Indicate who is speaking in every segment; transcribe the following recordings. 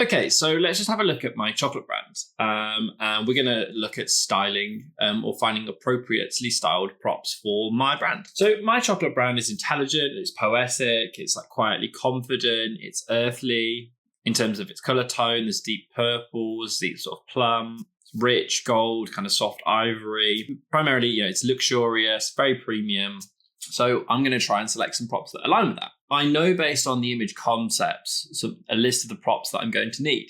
Speaker 1: Okay, so let's just have a look at my chocolate brand. And we're going to look at styling or finding appropriately styled props for my brand. So my chocolate brand is intelligent, it's poetic, it's like quietly confident, it's earthly. In terms of its color tone, there's deep purples, deep sort of plum, rich gold, kind of soft ivory. Primarily, it's luxurious, very premium. So I'm going to try and select some props that align with that. I know based on the image concepts, so a list of the props that I'm going to need.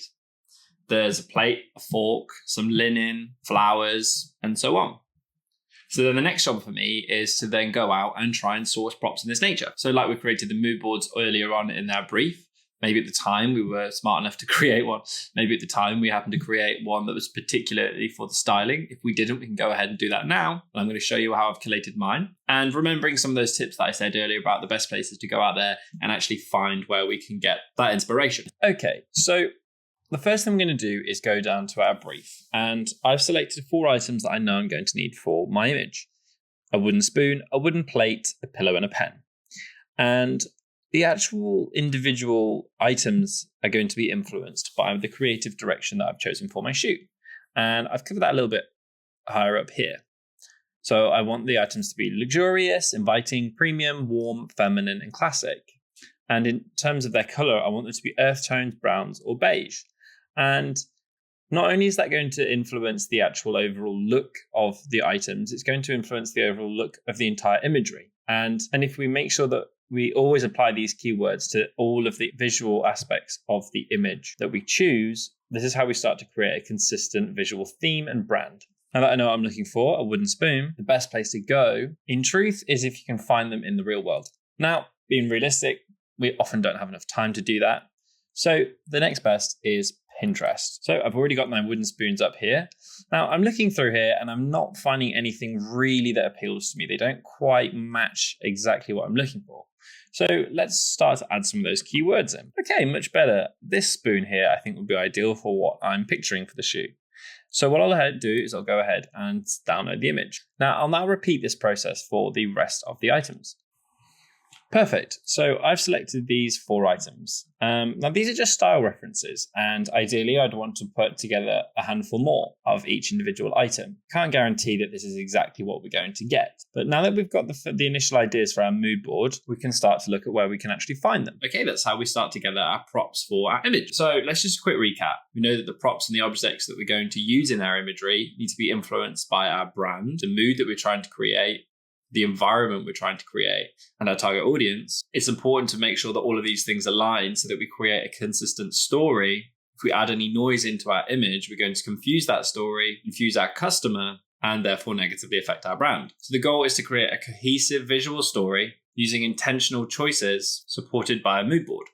Speaker 1: There's a plate, a fork, some linen, flowers, and so on. So then the next job for me is to then go out and try and source props in this nature. So like we created the mood boards earlier on in our brief, maybe at the time we were smart enough to create one. Maybe at the time we happened to create one that was particularly for the styling. If we didn't, we can go ahead and do that now. And I'm going to show you how I've collated mine. And remembering some of those tips that I said earlier about the best places to go out there and actually find where we can get that inspiration. Okay, so the first thing I'm going to do is go down to our brief. And I've selected 4 items that I know I'm going to need for my image. A wooden spoon, a wooden plate, a pillow, and a pen. And the actual individual items are going to be influenced by the creative direction that I've chosen for my shoot. And I've covered that a little bit higher up here. So I want the items to be luxurious, inviting, premium, warm, feminine, and classic. And in terms of their color, I want them to be earth tones, browns, or beige. And not only is that going to influence the actual overall look of the items, it's going to influence the overall look of the entire imagery. And if we make sure that we always apply these keywords to all of the visual aspects of the image that we choose, this is how we start to create a consistent visual theme and brand. Now that I know what I'm looking for, a wooden spoon, the best place to go, in truth, is if you can find them in the real world. Now, being realistic, we often don't have enough time to do that. So the next best is Pinterest. So I've already got my wooden spoons up here. Now I'm looking through here and I'm not finding anything really that appeals to me. They don't quite match exactly what I'm looking for. So let's start to add some of those keywords in. Okay, much better. This spoon here I think would be ideal for what I'm picturing for the shoot. So what I'll do is I'll go ahead and download the image. Now I'll now repeat this process for the rest of the items. Perfect. So I've selected these 4 items. Now these are just style references, and ideally I'd want to put together a handful more of each individual item. Can't guarantee that this is exactly what we're going to get, but now that we've got the initial ideas for our mood board, we can start to look at where we can actually find them. Okay, that's how we start together our props for our image. So let's just quick recap. We know that the props and the objects that we're going to use in our imagery need to be influenced by our brand, the mood that we're trying to create, the environment we're trying to create, and our target audience. It's important to make sure that all of these things align so that we create a consistent story. If we add any noise into our image, we're going to confuse that story, confuse our customer, and therefore negatively affect our brand. So the goal is to create a cohesive visual story using intentional choices supported by a mood board.